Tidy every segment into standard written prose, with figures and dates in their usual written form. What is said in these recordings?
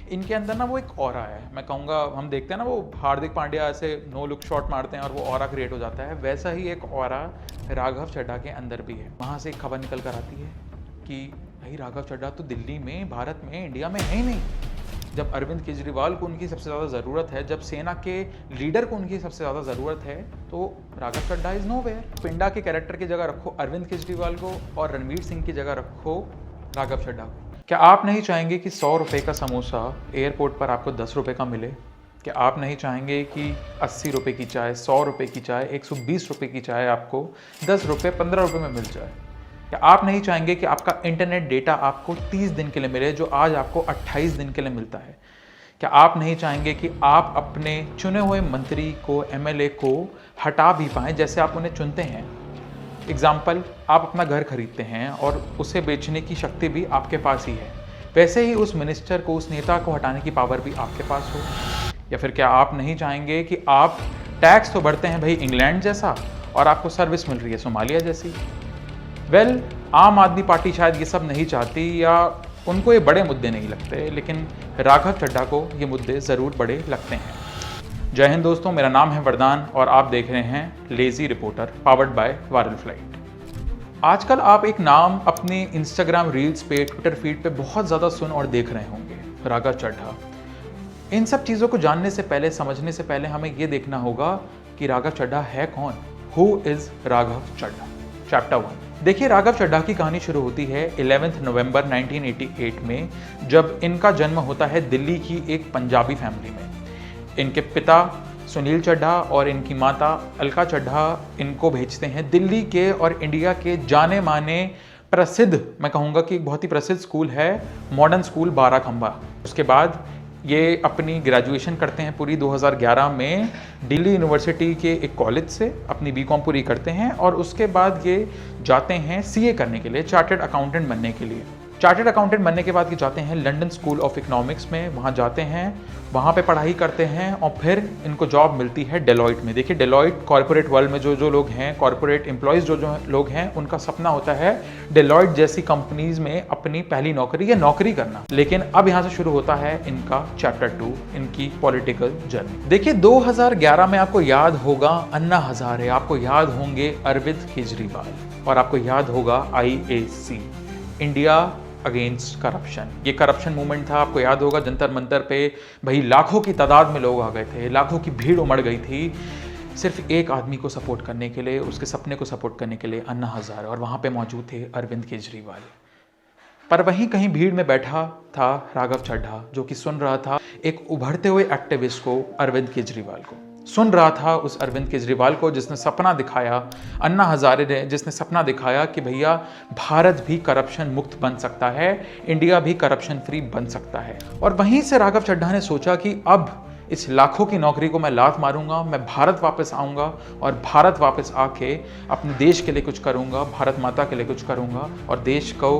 इनके अंदर ना वो एक ऑरा है, मैं कहूँगा। हम देखते हैं ना वो हार्दिक पांड्या ऐसे नो लुक शॉट मारते हैं और वो ऑरा क्रिएट हो जाता है, वैसा ही एक ऑरा राघव चड्ढा के अंदर भी है। वहाँ से एक खबर निकल कर आती है कि भाई राघव चड्ढा तो दिल्ली में, भारत में, इंडिया में है ही नहीं। जब अरविंद केजरीवाल को उनकी सबसे ज़्यादा ज़रूरत है, जब सेना के लीडर को उनकी सबसे ज़्यादा ज़रूरत है, तो राघव चड्ढा इज़ नोवेयर। पिंडा के कैरेक्टर की जगह रखो अरविंद केजरीवाल को और रणवीर सिंह की जगह रखो राघव चड्ढा को। क्या आप नहीं चाहेंगे कि 100 रुपये का समोसा एयरपोर्ट पर आपको 10 रुपये का मिले? क्या आप नहीं चाहेंगे कि 80 रुपये की चाय, 100 रुपये की चाय, 120 रुपये की चाय आपको 10 रुपये, 15 रुपये में मिल जाए? क्या आप नहीं चाहेंगे कि आपका इंटरनेट डेटा आपको 30 दिन के लिए मिले, जो आज आपको 28 दिन के लिए मिलता है? क्या आप नहीं चाहेंगे कि आप अपने चुने हुए मंत्री को, एमएलए को हटा भी पाएँ जैसे आप उन्हें चुनते हैं? एग्जाम्पल, आप अपना घर खरीदते हैं और उसे बेचने की शक्ति भी आपके पास ही है, वैसे ही उस मिनिस्टर को, उस नेता को हटाने की पावर भी आपके पास हो। या फिर क्या आप नहीं चाहेंगे कि आप टैक्स तो भरते हैं भाई इंग्लैंड जैसा, और आपको सर्विस मिल रही है सोमालिया जैसी? वेल, आम आदमी पार्टी शायद ये सब नहीं चाहती, या उनको ये बड़े मुद्दे नहीं लगते, लेकिन राघव चड्ढा को ये मुद्दे ज़रूर बड़े लगते हैं। जय हिंद दोस्तों, मेरा नाम है वरदान और आप देख रहे हैं lazy reporter, powered by viral flight. आजकल आप एक नाम अपने इंस्टाग्राम रील्स पे, ट्विटर फीड पे बहुत ज़्यादा सुन और देख रहे होंगे, राघव चड्ढा। इन सब चीज़ों को जानने से पहले, समझने से पहले हमें ये देखना होगा कि राघव चड्ढा है कौन। Who is Raghav Chadha? Chapter 1। देखिए, राघव चड्ढा की कहानी शुरू होती है 11 नवंबर 1988 में, जब इनका जन्म होता है दिल्ली की एक पंजाबी फैमिली में। इनके पिता सुनील चड्ढा और इनकी माता अलका चड्ढा इनको भेजते हैं दिल्ली के और इंडिया के जाने माने प्रसिद्ध, मैं कहूँगा कि एक बहुत ही प्रसिद्ध स्कूल है, मॉडर्न स्कूल बाराखंबा। उसके बाद ये अपनी ग्रेजुएशन करते हैं पूरी 2011 में दिल्ली यूनिवर्सिटी के एक कॉलेज से अपनी बीकॉम पूरी करते हैं, और उसके बाद ये जाते हैं सीए करने के लिए, चार्टर्ड अकाउंटेंट बनने के लिए। चार्टर्ड अकाउंटेंट बनने के बाद ये जाते हैं लंदन स्कूल ऑफ इकोनॉमिक्स में, वहाँ जाते हैं, वहाँ पे पढ़ाई करते हैं और फिर इनको जॉब मिलती है डेलॉयट में। देखिए, डेलॉयट कॉर्पोरेट वर्ल्ड में जो लोग हैं, कॉर्पोरेट एम्प्लॉयज़ जो लोग हैं, उनका सपना होता है डेलॉयट जैसी कंपनीज में अपनी पहली नौकरी या नौकरी करना। लेकिन अब यहाँ से शुरू होता है इनका चैप्टर 2, इनकी पॉलिटिकल जर्नी। देखिए, 2011 में आपको याद होगा अन्ना हजारे, आपको याद होंगे अरविंद केजरीवाल, और आपको याद होगा IAC, इंडिया अगेंस्ट करप्शन। ये करप्शन मूवमेंट था, आपको याद होगा जंतर मंतर पे भाई लाखों की तादाद में लोग आ गए थे, लाखों की भीड़ उमड़ गई थी सिर्फ एक आदमी को सपोर्ट करने के लिए, उसके सपने को सपोर्ट करने के लिए, अन्ना हजारे, और वहाँ पे मौजूद थे अरविंद केजरीवाल। पर वहीं कहीं भीड़ में बैठा था राघव चड्ढा, जो कि सुन रहा था एक उभरते हुए एक्टिविस्ट को, अरविंद केजरीवाल को। सुन रहा था उस अरविंद केजरीवाल को जिसने सपना दिखाया, अन्ना हजारे ने जिसने सपना दिखाया कि भैया भारत भी करप्शन मुक्त बन सकता है, इंडिया भी करप्शन फ्री बन सकता है। और वहीं से राघव चड्ढा ने सोचा कि अब इस लाखों की नौकरी को मैं लात मारूंगा, मैं भारत वापस आऊंगा और भारत वापस आके अपने देश के लिए कुछ करूंगा, भारत माता के लिए कुछ करूंगा और देश को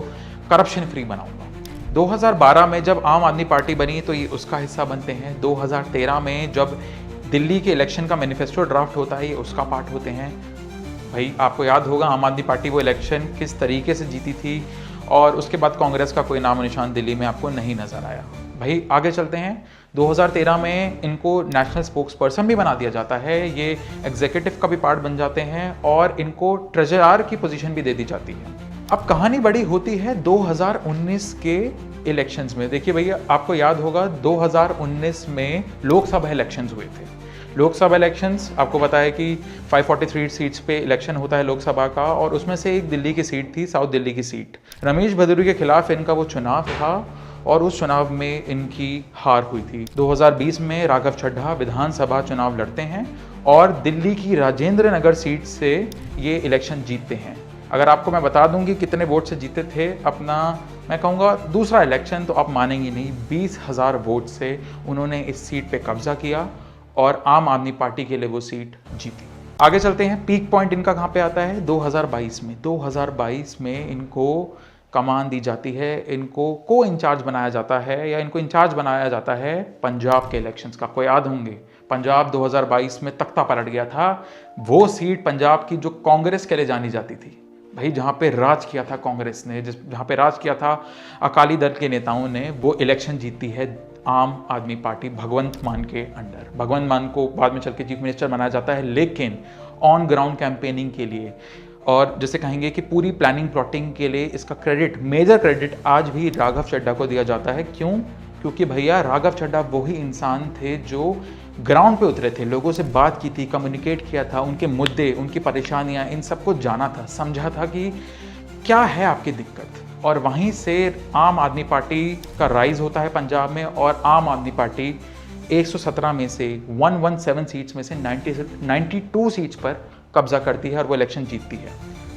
करप्शन फ्री बनाऊंगा। 2012 में जब आम आदमी पार्टी बनी तो ये उसका हिस्सा बनते हैं। 2013 में जब दिल्ली के इलेक्शन का मैनिफेस्टो ड्राफ्ट होता है, ये उसका पार्ट होते हैं। भाई आपको याद होगा आम आदमी पार्टी वो इलेक्शन किस तरीके से जीती थी, और उसके बाद कांग्रेस का कोई नामो निशान दिल्ली में आपको नहीं नजर आया। भाई आगे चलते हैं, 2013 में इनको नेशनल स्पोक्स पर्सन भी बना दिया जाता है, ये एग्जीक्यूटिव का भी पार्ट बन जाते हैं और इनको ट्रेजरर की पोजीशन भी दे दी जाती है। अब कहानी बड़ी होती है 2019 के इलेक्शंस में। देखिए भैया, आपको याद होगा 2019 में लोकसभा इलेक्शंस हुए थे। लोकसभा इलेक्शंस आपको पता है कि 543 सीट्स पे इलेक्शन होता है लोकसभा का, और उसमें से एक दिल्ली की सीट थी, साउथ दिल्ली की सीट। रमेश भदौरिया के खिलाफ इनका वो चुनाव था और उस चुनाव में इनकी हार हुई थी। 2020 में राघव चड्ढा विधानसभा चुनाव लड़ते हैं और दिल्ली की राजेंद्र नगर सीट से ये इलेक्शन जीतते हैं। अगर आपको मैं बता दूं कि कितने वोट से जीते थे अपना, मैं कहूँगा दूसरा इलेक्शन, तो आप मानेंगे नहीं, 20,000 वोट से उन्होंने इस सीट पे कब्जा किया और आम आदमी पार्टी के लिए वो सीट जीती। आगे चलते हैं, पीक पॉइंट इनका कहाँ पे आता है? 2022 में। 2022 में इनको कमान दी जाती है, इनको को इंचार्ज बनाया जाता है, या इनको इंचार्ज बनाया जाता है पंजाब के इलेक्शंस का। आपको याद होंगे पंजाब 2022 में तख्ता पलट गया था। वो सीट पंजाब की जो कांग्रेस के लिए जानी जाती थी, भाई जहाँ पे राज किया था कांग्रेस ने, जहाँ पे राज किया था अकाली दल के नेताओं ने, वो इलेक्शन जीतती है आम आदमी पार्टी भगवंत मान के अंडर। भगवंत मान को बाद में चल के चीफ मिनिस्टर बनाया जाता है, लेकिन ऑन ग्राउंड कैंपेनिंग के लिए और जैसे कहेंगे कि पूरी प्लानिंग प्लॉटिंग के लिए इसका क्रेडिट, मेजर क्रेडिट आज भी राघव चड्ढा को दिया जाता है। क्यों? क्योंकि भैया राघव चड्ढा वही इंसान थे जो ग्राउंड पे उतरे थे, लोगों से बात की थी, कम्युनिकेट किया था, उनके मुद्दे, उनकी परेशानियां, इन सबको जाना था, समझा था कि क्या है आपकी दिक्कत। और वहीं से आम आदमी पार्टी का राइज होता है पंजाब में, और आम आदमी पार्टी 117 में से 117 सीट्स में से 92 सीट्स पर कब्जा करती है और वो इलेक्शन जीतती है।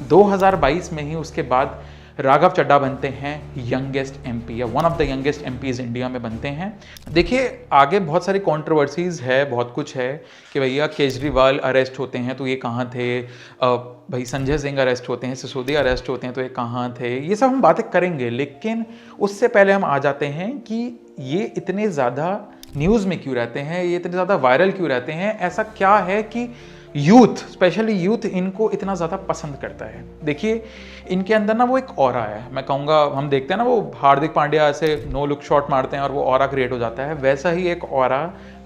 2022 में ही उसके बाद राघव चड्ढा बनते हैं यंगेस्ट एमपी, या one of the youngest MPs India में बनते हैं। देखिए आगे बहुत सारी कंट्रोवर्सीज है, बहुत कुछ है कि भैया केजरीवाल अरेस्ट होते हैं तो ये कहाँ थे, भाई संजय सिंह अरेस्ट होते हैं, सिसोदिया अरेस्ट होते हैं तो ये कहाँ थे, ये सब हम बातें करेंगे। लेकिन उससे पहले हम आ जाते हैं कि ये इतने ज़्यादा न्यूज़ में क्यों रहते हैं, ये इतने ज़्यादा वायरल क्यों रहते हैं, ऐसा क्या है कि यूथ, स्पेशली यूथ इनको इतना ज़्यादा पसंद करता है। देखिए इनके अंदर ना वो एक ऑरा है, मैं कहूँगा, हम देखते हैं ना वो हार्दिक पांड्या ऐसे नो लुक शॉट मारते हैं और वो ऑरा क्रिएट हो जाता है, वैसा ही एक ऑरा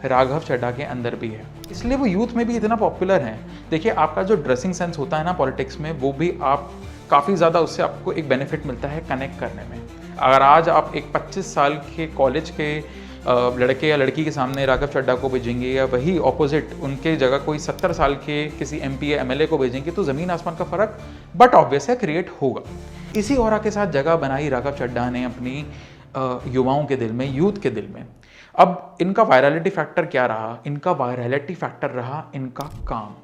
राघव चड्ढा के अंदर भी है, इसलिए वो यूथ में भी इतना पॉपुलर है। देखिए आपका जो ड्रेसिंग सेंस होता है ना पॉलिटिक्स में, वो भी आप काफ़ी ज़्यादा उससे आपको एक बेनिफिट मिलता है कनेक्ट करने में। अगर आज आप एक 25 साल के कॉलेज के लड़के या लड़की के सामने राघव चड्ढा को भेजेंगे, या वही ऑपोजिट उनके जगह कोई 70 साल के किसी एमपी या एमएलए को भेजेंगे, तो ज़मीन आसमान का फ़र्क बट ऑब्वियस है क्रिएट होगा। इसी ऑरा के साथ जगह बनाई राघव चड्ढा ने अपनी युवाओं के दिल में, यूथ के दिल में। अब इनका वायरलिटी फैक्टर क्या रहा? इनका वायरलिटी फैक्टर रहा इनका काम।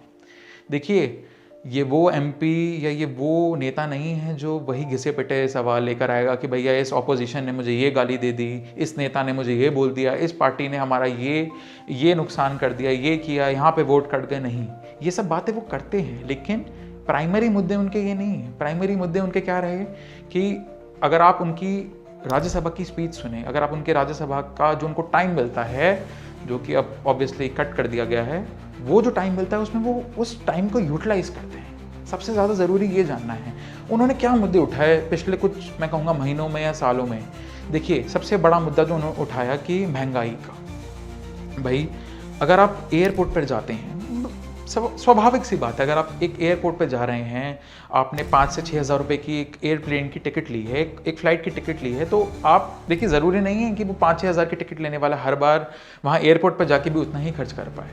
देखिए ये वो एमपी या ये वो नेता नहीं है जो वही घिसे पिटे सवाल लेकर आएगा कि भैया इस ऑपोजिशन ने मुझे ये गाली दे दी, इस नेता ने मुझे ये बोल दिया, इस पार्टी ने हमारा ये नुकसान कर दिया, ये किया, यहाँ पे वोट कट गए। नहीं, ये सब बातें वो करते हैं, लेकिन प्राइमरी मुद्दे उनके ये नहीं है। प्राइमरी मुद्दे उनके क्या रहे कि अगर आप उनकी राज्यसभा की स्पीच सुने, अगर आप उनके राज्यसभा का जो उनको टाइम मिलता है, जो कि अब ऑब्वियसली कट कर दिया गया है, वो जो टाइम मिलता है उसमें वो उस टाइम को यूटिलाइज करते हैं। सबसे ज़्यादा ज़रूरी ये जानना है उन्होंने क्या मुद्दे उठाए पिछले कुछ, मैं कहूँगा, महीनों में या सालों में। देखिए सबसे बड़ा मुद्दा जो उन्होंने उठाया कि महंगाई का। भाई अगर आप एयरपोर्ट पर जाते हैं, स्वाभाविक सी बात है, अगर आप एक एयरपोर्ट पर जा रहे हैं, आपने 5 से 6 हज़ार रुपये की एक एयरप्लेन की टिकट ली है, एक फ़्लाइट की टिकट ली है, तो आप देखिए ज़रूरी नहीं है कि वो 5-6 हज़ार की टिकट लेने वाला हर बार वहाँ एयरपोर्ट पर जाके भी उतना ही खर्च कर पाए।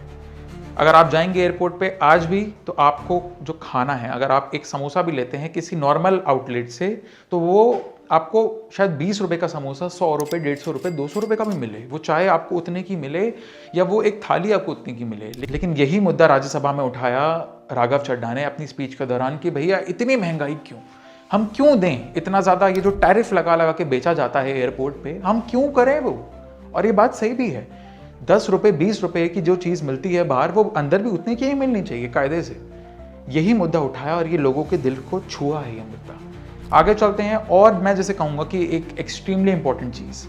अगर आप जाएंगे एयरपोर्ट पे आज भी, तो आपको जो खाना है, अगर आप एक समोसा भी लेते हैं किसी नॉर्मल आउटलेट से, तो वो आपको शायद 20 रुपये का समोसा 100 रुपये, 150 रुपये, 200 रुपये का भी मिले, वो चाहे आपको उतने की मिले या वो एक थाली आपको उतने की मिले। लेकिन यही मुद्दा राज्यसभा में उठाया राघव चड्ढा ने अपनी स्पीच के दौरान कि भैया इतनी महंगाई क्यों, हम क्यों दें इतना ज़्यादा, ये जो टैरिफ लगा लगा के बेचा जाता है एयरपोर्ट पे, हम क्यों करें वो। और ये बात सही भी है, 10 रुपये 20 रुपये की जो चीज़ मिलती है बाहर, वो अंदर भी उतने की ही मिलनी चाहिए कायदे से। यही मुद्दा उठाया और ये लोगों के दिल को छुआ है ये मुद्दा। आगे चलते हैं, और मैं जैसे कहूँगा कि एक एक्सट्रीमली इंपॉर्टेंट चीज़,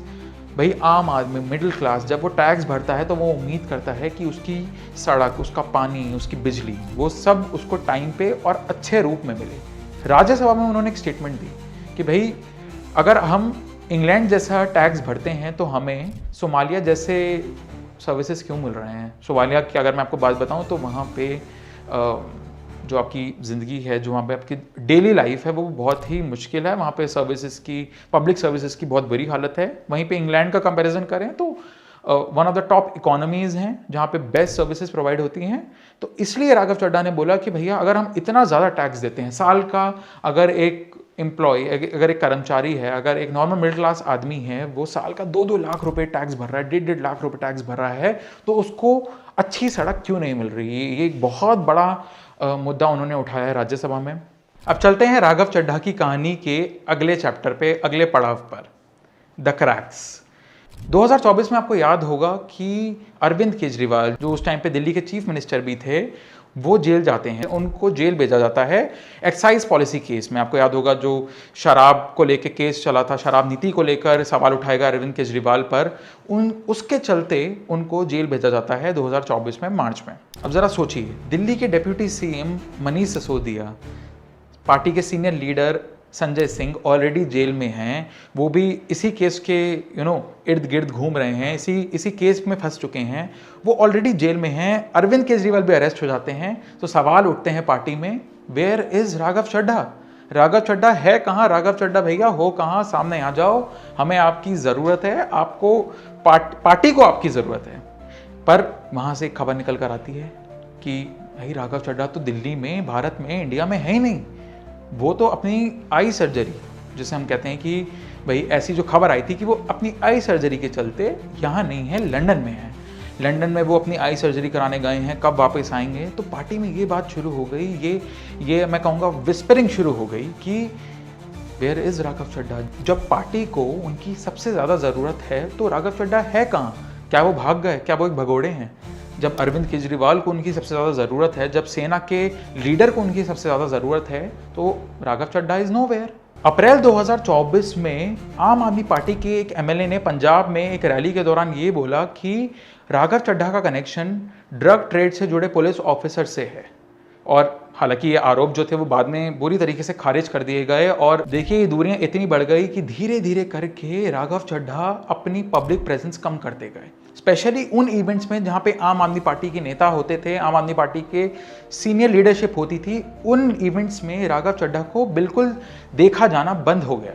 भाई आम आदमी, मिडिल क्लास, जब वो टैक्स भरता है तो वो उम्मीद करता है कि उसकी सड़क, उसका पानी, उसकी बिजली, वो सब उसको टाइम पे और अच्छे रूप में मिले। राज्यसभा में उन्होंने एक स्टेटमेंट दी कि भाई अगर हम इंग्लैंड जैसा टैक्स भरते हैं तो हमें सोमालिया जैसे सर्विसेज क्यों मिल रहे हैं। सोमालिया की अगर मैं आपको बात बताऊं तो वहाँ पे जो आपकी ज़िंदगी है, जो वहाँ पे आपकी डेली लाइफ है, वो बहुत ही मुश्किल है। वहाँ पे सर्विसेज की, पब्लिक सर्विसेज की बहुत बुरी हालत है। वहीं पे इंग्लैंड का कंपैरिजन करें तो one of the top economies हैं जहाँ पे बेस्ट सर्विसेज प्रोवाइड होती हैं। तो इसलिए राघव चड्ढा ने बोला कि भैया अगर हम इतना ज़्यादा टैक्स देते हैं, साल का अगर एक एम्प्लॉय, अगर एक कर्मचारी है, अगर एक नॉर्मल मिडिल क्लास आदमी है, वो साल का 2-2 लाख रुपए टैक्स भर रहा है, 1.5 लाख रुपए टैक्स भर रहा है, तो उसको अच्छी सड़क क्यों नहीं मिल रही। ये एक बहुत बड़ा मुद्दा उन्होंने उठाया है राज्यसभा में। अब चलते हैं राघव चड्ढा की कहानी के अगले चैप्टर पे, अगले पड़ाव पर, द क्रैक्स। 2024 में आपको याद होगा कि अरविंद केजरीवाल, जो उस टाइम पे दिल्ली के चीफ मिनिस्टर भी थे, वो जेल जाते हैं। उनको जेल भेजा जाता है एक्साइज पॉलिसी केस में। आपको याद होगा जो शराब को लेकर केस चला था, शराब नीति को लेकर सवाल उठाएगा अरविंद केजरीवाल पर, उसके चलते उनको जेल भेजा जाता है 2024 में, मार्च में। अब ज़रा सोचिए, दिल्ली के deputy CM Manish Sisodia, party के senior leader Sanjay Singh already jail में हैं, वो भी इसी केस के इर्द गिर्द घूम रहे हैं, इसी केस में फंस चुके हैं, वो ऑलरेडी जेल में हैं। अरविंद केजरीवाल भी अरेस्ट हो जाते हैं, तो सवाल उठते हैं पार्टी में, वेयर इज राघव चड्ढा? राघव चड्ढा है कहाँ? राघव चड्ढा भैया हो कहाँ? सामने आ जाओ, हमें आपकी ज़रूरत है, आपको पार्टी को आपकी ज़रूरत है। पर वहाँ से खबर निकल कर आती है कि भाई राघव चड्ढा तो दिल्ली में, भारत में, इंडिया में है ही नहीं। वो तो अपनी आई सर्जरी, जिसे हम कहते हैं कि भाई ऐसी जो खबर आई थी कि वो अपनी आई सर्जरी के चलते यहाँ नहीं है, लंदन में है। लंदन में वो अपनी आई सर्जरी कराने गए हैं, कब वापस आएंगे? तो पार्टी में ये बात शुरू हो गई, ये मैं कहूँगा विस्परिंग शुरू हो गई कि वेयर इज़ राघव चड्ढा? जब पार्टी को उनकी सबसे ज़्यादा ज़रूरत है तो राघव चड्ढा है कहाँ? क्या वो भाग गए? क्या वो एक भगोड़े हैं? जब अरविंद केजरीवाल को उनकी सबसे ज़्यादा ज़रूरत है, जब सेना के लीडर को उनकी सबसे ज़्यादा ज़रूरत है, तो राघव चड्ढा इज़ नोवेयर। अप्रैल 2024 में आम आदमी पार्टी के एक एमएलए ने पंजाब में एक रैली के दौरान ये बोला कि राघव चड्ढा का कनेक्शन ड्रग ट्रेड से जुड़े पुलिस ऑफिसर से है। और हालांकि ये आरोप जो थे वो बाद में बुरी तरीके से खारिज कर दिए गए, और देखिए ये दूरियां इतनी बढ़ गई कि धीरे धीरे करके राघव चड्ढा अपनी पब्लिक प्रेजेंस कम करते गए, स्पेशली उन इवेंट्स में जहां पे आम आदमी पार्टी के नेता होते थे, आम आदमी पार्टी के सीनियर लीडरशिप होती थी। उन इवेंट्स में राघव चड्ढा को बिल्कुल देखा जाना बंद हो गया।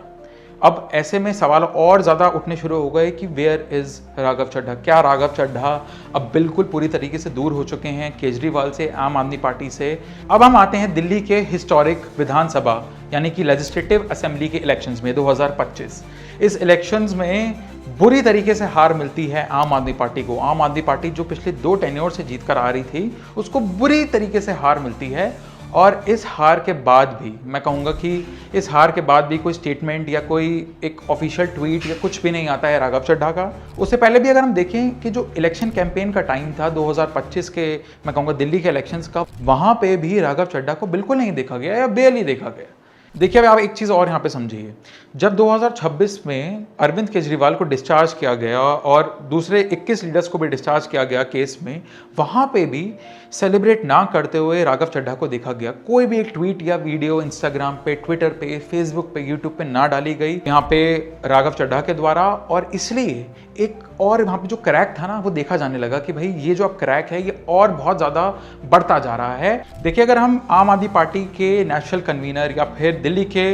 अब ऐसे में सवाल और ज़्यादा उठने शुरू हो गए कि वेयर इज़ राघव चड्ढा? क्या राघव चड्ढा अब बिल्कुल पूरी तरीके से दूर हो चुके हैं केजरीवाल से, आम आदमी पार्टी से? अब हम आते हैं दिल्ली के हिस्टोरिक विधानसभा यानी कि लेजिस्लेटिव असेंबली के इलेक्शंस में 2025। इस इलेक्शंस में बुरी तरीके से हार मिलती है आम आदमी पार्टी को। आम आदमी पार्टी जो पिछले 2 टेन्योर से जीत कर आ रही थी, उसको बुरी तरीके से हार मिलती है। और इस हार के बाद भी मैं कहूँगा कि इस हार के बाद भी कोई स्टेटमेंट या कोई एक ऑफिशियल ट्वीट या कुछ भी नहीं आता है राघव चड्ढा का। उससे पहले भी अगर हम देखें कि जो इलेक्शन कैंपेन का टाइम था 2025 के, मैं कहूँगा दिल्ली के इलेक्शंस का, वहाँ पे भी राघव चड्ढा को बिल्कुल नहीं देखा गया या बेयरली देखा गया। देखिए अब आप एक चीज़ और यहाँ पे समझिए, जब 2026 में अरविंद केजरीवाल को डिस्चार्ज किया गया और दूसरे 21 लीडर्स को भी डिस्चार्ज किया गया केस में, वहाँ पे भी सेलिब्रेट ना करते हुए राघव चड्ढा को देखा गया। कोई भी एक ट्वीट या वीडियो इंस्टाग्राम पे, ट्विटर पे, फेसबुक पे, यूट्यूब पे ना डाली गई यहाँ पे राघव चड्ढा के द्वारा। और इसलिए एक और वहाँ पे जो क्रैक था ना, वो देखा जाने लगा कि भाई ये जो अब क्रैक है ये और बहुत ज़्यादा बढ़ता जा रहा है। देखिए अगर हम आम आदमी पार्टी के नेशनल कन्वीनर या फिर दिल्ली के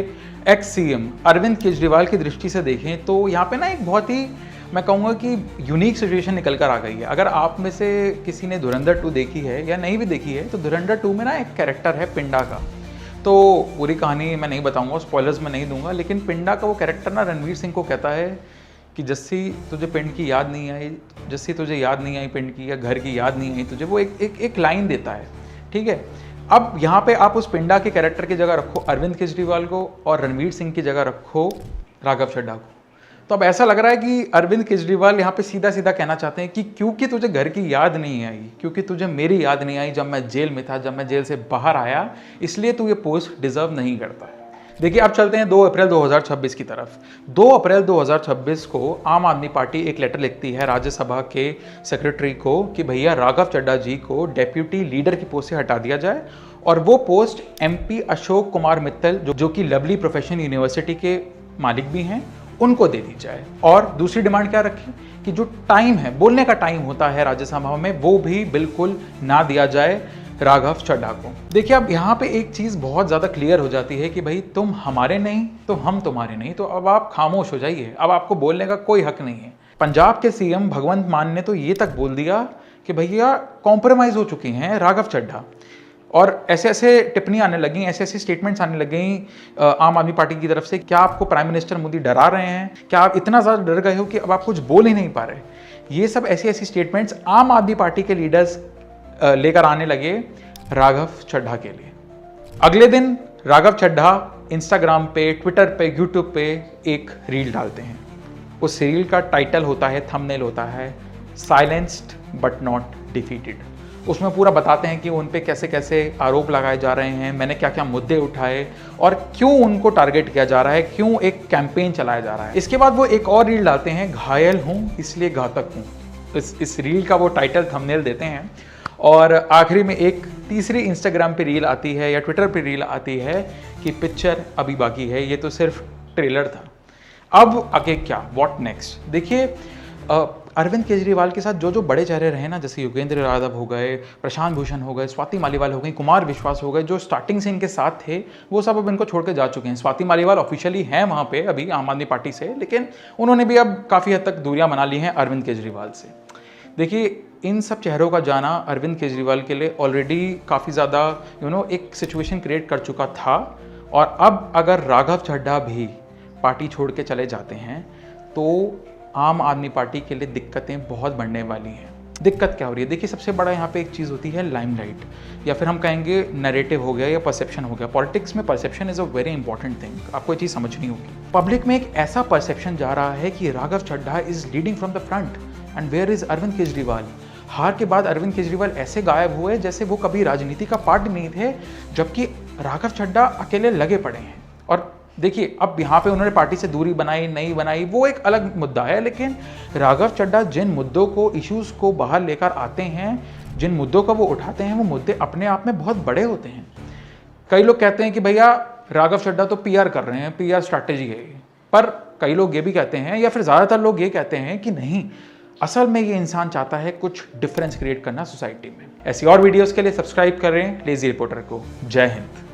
एक्स सीएम अरविंद केजरीवाल की दृष्टि से देखें तो यहाँ पे ना एक बहुत ही, मैं कहूँगा कि यूनिक सिचुएशन निकल कर आ गई है। अगर आप में से किसी ने धुरंधर 2 देखी है या नहीं भी देखी है, तो धुरंधर 2 में ना एक कैरेक्टर है पिंडा का। तो पूरी कहानी मैं नहीं बताऊँगा, स्पॉयलर्स में नहीं दूंगा, लेकिन पिंडा का वो कैरेक्टर ना रणवीर सिंह को कहता है कि जस्सी तुझे पिंड की याद नहीं आई, जस्सी तुझे याद नहीं आई पिंड की, या घर की याद नहीं आई तुझे, वो एक लाइन देता है। ठीक है, अब यहाँ पे आप उस पिंडा के कैरेक्टर की जगह रखो अरविंद केजरीवाल को और रणवीर सिंह की जगह रखो राघव चड्ढा को। तो अब ऐसा लग रहा है कि अरविंद केजरीवाल यहाँ पे सीधा सीधा कहना चाहते हैं कि क्योंकि तुझे घर की याद नहीं आई, क्योंकि तुझे मेरी याद नहीं आई जब मैं जेल में था, जब मैं जेल से बाहर आया, इसलिए तू ये पोस्ट डिजर्व नहीं करता है। देखिए अब चलते हैं 2 अप्रैल 2026 की तरफ। 2 अप्रैल 2026 को आम आदमी पार्टी एक लेटर लिखती है राज्यसभा के सेक्रेटरी को कि भैया राघव चड्ढा जी को डेप्यूटी लीडर की पोस्ट से हटा दिया जाए और वो पोस्ट एमपी अशोक कुमार मित्तल जो कि लवली प्रोफेशनल यूनिवर्सिटी के मालिक भी हैं, उनको दे दी जाए। और दूसरी डिमांड क्या रखी कि जो टाइम है, बोलने का टाइम होता है राज्यसभा में, वो भी बिल्कुल ना दिया जाए राघव चड्ढा को। देखिए अब यहाँ पे एक चीज़ बहुत ज़्यादा क्लियर हो जाती है कि भाई तुम हमारे नहीं तो हम तुम्हारे नहीं, तो अब आप खामोश हो जाइए, अब आपको बोलने का कोई हक नहीं है। पंजाब के सीएम भगवंत मान ने तो ये तक बोल दिया कि भैया कॉम्प्रोमाइज़ हो चुके हैं राघव चड्ढा, और ऐसे ऐसे टिप्पणी आने लगी, ऐसे ऐसे स्टेटमेंट्स आने लग गई आम आदमी पार्टी की तरफ से। क्या आपको प्राइम मिनिस्टर मोदी डरा रहे हैं? क्या आप इतना ज़्यादा डर गए हो कि अब आप कुछ बोल ही नहीं पा रहे? ये सब ऐसी ऐसी स्टेटमेंट्स आम आदमी पार्टी के लीडर्स लेकर आने लगे राघव चड्ढा के लिए। अगले दिन राघव चड्ढा इंस्टाग्राम पे, ट्विटर पे, यूट्यूब पे एक रील डालते हैं। उस रील का टाइटल होता है, थंबनेल होता है, साइलेंस्ड बट नॉट डिफीटेड। उसमें पूरा बताते हैं कि उन पे कैसे कैसे आरोप लगाए जा रहे हैं, मैंने क्या क्या मुद्दे उठाए और क्यों उनको टारगेट किया जा रहा है, क्यों एक कैंपेन चलाया जा रहा है। इसके बाद वो एक और रील डालते हैं, घायल हूँ इसलिए घातक हूँ। इस रील का वो टाइटल थंबनेल देते हैं और आखिरी में एक तीसरी इंस्टाग्राम पे रील आती है या ट्विटर पे रील आती है कि पिक्चर अभी बाकी है, ये तो सिर्फ ट्रेलर था। अब आगे क्या, व्हाट नेक्स्ट? देखिए अरविंद केजरीवाल के साथ जो जो बड़े चेहरे रहे ना, जैसे योगेंद्र यादव हो गए, प्रशांत भूषण हो गए, स्वाति मालीवाल हो गई, कुमार विश्वास हो गए, जो स्टार्टिंग से इनके साथ थे वो सब अब इनको छोड़ के जा चुके हैं। स्वाति मालीवाल ऑफिशियली हैं वहाँ पे अभी आम आदमी पार्टी से, लेकिन उन्होंने भी अब काफ़ी हद तक दूरियाँ बना ली हैं अरविंद केजरीवाल से। देखिए इन सब चेहरों का जाना अरविंद केजरीवाल के लिए ऑलरेडी काफ़ी ज़्यादा एक सिचुएशन क्रिएट कर चुका था, और अब अगर राघव चड्ढा भी पार्टी छोड़ के चले जाते हैं तो आम आदमी पार्टी के लिए दिक्कतें बहुत बढ़ने वाली हैं। दिक्कत क्या हो रही है? देखिए सबसे बड़ा यहाँ पे एक चीज़ होती है लाइमलाइट, या फिर हम कहेंगे नैरेटिव हो गया या परसेप्शन हो गया। पॉलिटिक्स में perception is a very important thing, आपको ये चीज़ समझनी होगी। पब्लिक में एक ऐसा परसेप्शन जा रहा है कि Raghav Chadha is leading from the front and where is Arvind Kejriwal. हार के बाद अरविंद केजरीवाल ऐसे गायब हुए जैसे वो कभी राजनीति का पार्ट नहीं थे, जबकि राघव चड्ढा अकेले लगे पड़े हैं। और देखिए अब यहाँ पे उन्होंने पार्टी से दूरी बनाई नहीं बनाई वो एक अलग मुद्दा है, लेकिन राघव चड्ढा जिन मुद्दों को, इश्यूज को बाहर लेकर आते हैं, जिन मुद्दों का वो उठाते हैं, वो मुद्दे अपने आप में बहुत बड़े होते हैं। कई लोग कहते हैं कि भैया राघव चड्ढा तो पीआर कर रहे हैं, पीआर स्ट्रैटेजी है, पर कई लोग ये भी कहते हैं या फिर ज़्यादातर लोग ये कहते हैं कि नहीं, असल में ये इंसान चाहता है कुछ डिफरेंस क्रिएट करना सोसाइटी में। ऐसी और वीडियोस के लिए सब्सक्राइब करें लेजी रिपोर्टर को। जय हिंद।